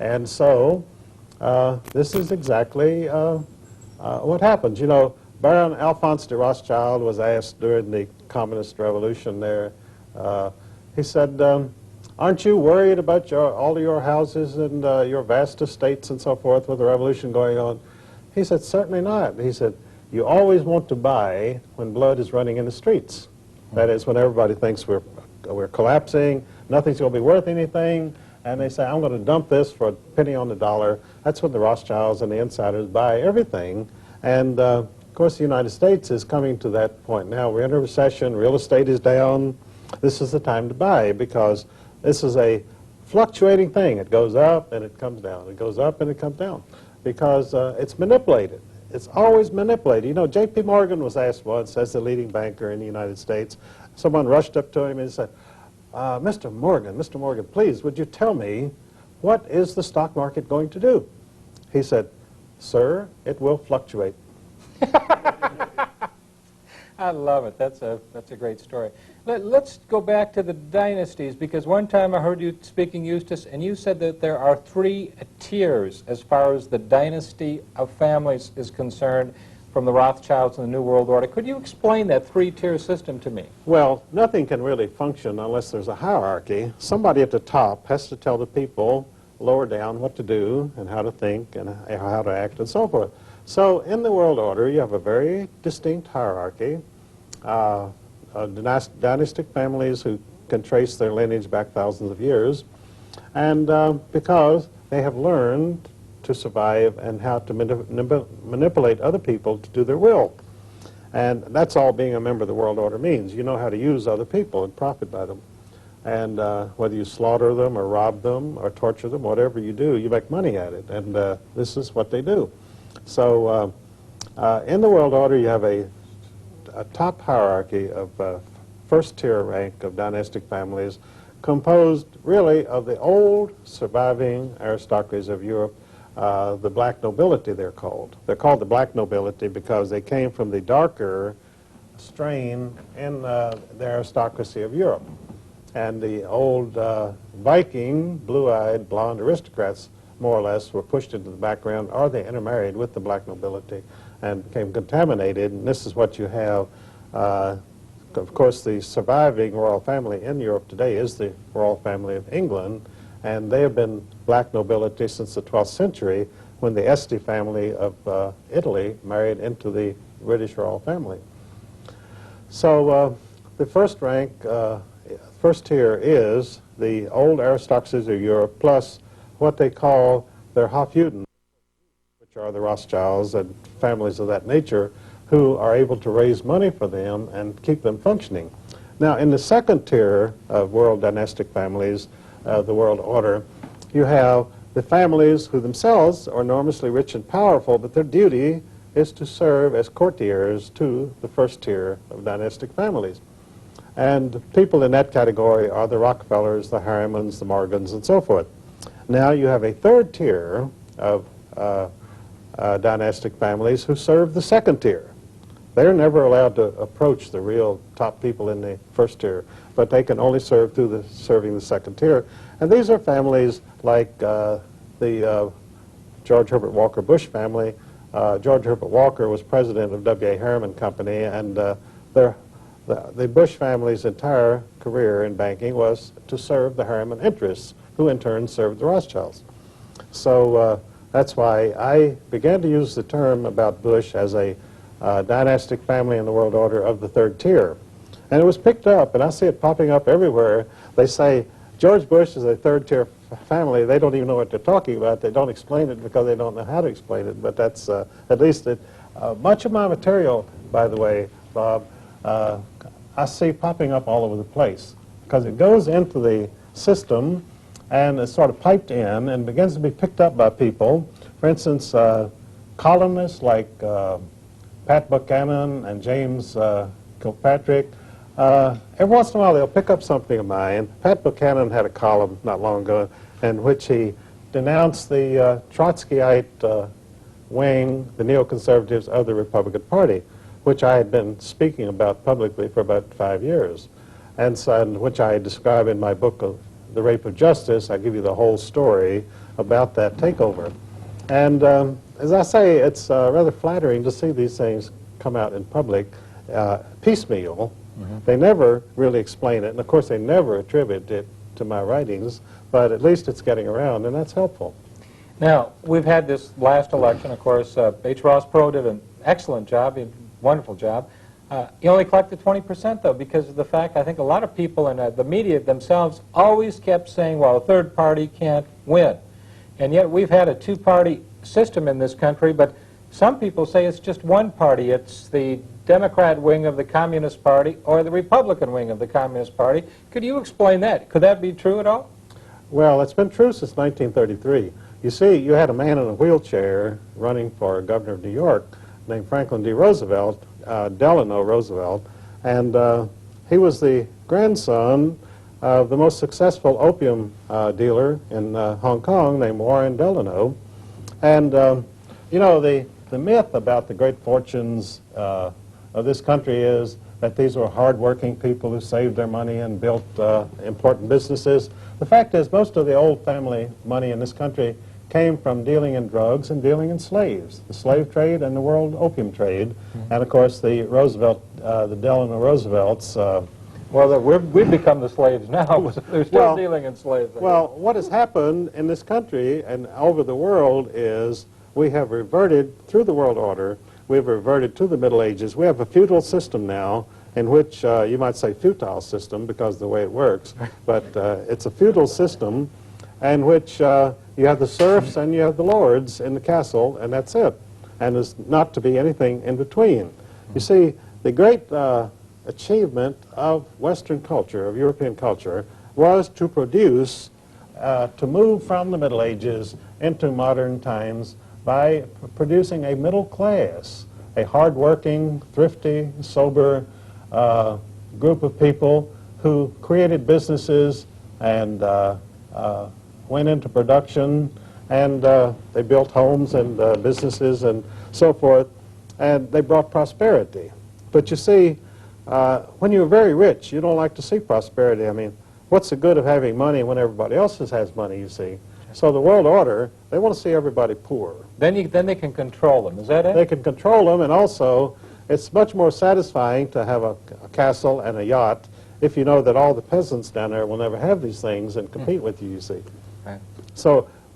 And so this is exactly what happens. You know, Baron Alphonse de Rothschild was asked during the Communist Revolution there, he said, aren't you worried about all of your houses and your vast estates and so forth with the revolution going on? He said, certainly not. He said, you always want to buy when blood is running in the streets. That is, when everybody thinks we're collapsing, nothing's going to be worth anything, and they say, I'm going to dump this for a penny on the dollar. That's when the Rothschilds and the insiders buy everything. And, of course, the United States is coming to that point now. We're in a recession. Real estate is down. This is the time to buy because this is a fluctuating thing. It goes up and it comes down. It goes up and it comes down because it's manipulated. It's always manipulated. You know, J.P. Morgan was asked once, as the leading banker in the United States, someone rushed up to him and said, Mr. Morgan, please, would you tell me what is the stock market going to do? He said, sir, it will fluctuate. I love it. That's a great story. Let's go back to the dynasties, because one time I heard you speaking, Eustace, and you said that there are 3 tiers as far as the dynasty of families is concerned from the Rothschilds and the New World Order. Could you explain that 3-tier system to me? Well, nothing can really function unless there's a hierarchy. Somebody at the top has to tell the people lower down what to do and how to think and how to act and so forth. So in the world order, you have a very distinct hierarchy. Dynastic families who can trace their lineage back thousands of years, and because they have learned to survive and how to manipulate other people to do their will. And that's all being a member of the world order means. You know how to use other people and profit by them. And whether you slaughter them or rob them or torture them, whatever you do, you make money at it. And this is what they do. So in the world order, you have a top hierarchy of first-tier rank of dynastic families composed really of the old surviving aristocracies of Europe, the black nobility they're called. They're called the black nobility because they came from the darker strain in the aristocracy of Europe. And the old Viking, blue-eyed, blonde aristocrats, more or less, were pushed into the background, or they intermarried with the black nobility and became contaminated. And this is what you have. Of course, the surviving royal family in Europe today is the royal family of England, and they have been black nobility since the 12th century when the Este family of Italy married into the British royal family. So the first rank, first tier is the old aristocracies of Europe plus what they call their Hofjuden, which are the Rothschilds and families of that nature, who are able to raise money for them and keep them functioning. Now, in the second tier of world dynastic families, the world order, you have the families who themselves are enormously rich and powerful, but their duty is to serve as courtiers to the first tier of dynastic families. And people in that category are the Rockefellers, the Harrimans, the Morgans, and so forth. Now you have a third tier of dynastic families who serve the second tier. They're never allowed to approach the real top people in the first tier, but they can only serve through serving the second tier. And these are families like the George Herbert Walker Bush family. George Herbert Walker was president of W.A. Harriman Company, and the Bush family's entire career in banking was to serve the Harriman interests, who in turn served the Rothschilds. So that's why I began to use the term about Bush as a dynastic family in the world order of the third tier. And it was picked up, and I see it popping up everywhere. They say, George Bush is a third-tier family. They don't even know what they're talking about. They don't explain it because they don't know how to explain it. But that's at least it. Much of my material, by the way, Bob, I see popping up all over the place because it goes into the system and it's sort of piped in and begins to be picked up by people. For instance, columnists like Pat Buchanan and James Kilpatrick, every once in a while they'll pick up something of mine. Pat Buchanan had a column not long ago in which he denounced the Trotskyite wing, the neoconservatives of the Republican Party, which I had been speaking about publicly for about 5 years, and which I describe in my book of The Rape of Justice. I give you the whole story about that takeover. And as I say, it's rather flattering to see these things come out in public piecemeal. They never really explain it, and of course they never attribute it to my writings, but at least it's getting around, and that's helpful. Now, we've had this last election, of course. H. Ross Perot did an excellent job, a wonderful job. He only collected 20%, though, because of the fact I think a lot of people and the media themselves always kept saying, well, a third party can't win. And yet we've had a two-party system in this country, but some people say it's just one party. It's the Democrat wing of the Communist Party or the Republican wing of the Communist Party. Could you explain that? Could that be true at all? Well, it's been true since 1933. You see, you had a man in a wheelchair running for governor of New York named Franklin D. Roosevelt, Delano Roosevelt, and he was the grandson of the most successful opium dealer in Hong Kong named Warren Delano. And, you know, the myth about the great fortunes of this country is that these were hard-working people who saved their money and built important businesses. The fact is, most of the old family money in this country came from dealing in drugs and dealing in slaves, the slave trade and the world opium trade. And of course the Delano Roosevelts. Well, we've become the slaves now. They're still dealing in slaves. Well, what has happened in this country and over the world is we have reverted, through the world order, we've reverted to the Middle Ages. We have a feudal system now in which you might say futile system because of the way it works, but it's a feudal system in which you have the serfs and you have the lords in the castle, and that's it. And there's not to be anything in between. You see, the great achievement of Western culture, of European culture, was to produce, to move from the Middle Ages into modern times by producing a middle class, a hard-working, thrifty, sober group of people who created businesses and went into production, and they built homes and businesses and so forth, and they brought prosperity. But you see, when you're very rich, you don't like to see prosperity. I mean, what's the good of having money when everybody else has money, you see? So the world order, they want to see everybody poor. Then they can control them, is that it? They can control them, and also it's much more satisfying to have a castle and a yacht if you know that all the peasants down there will never have these things and compete with you, you see. Right. So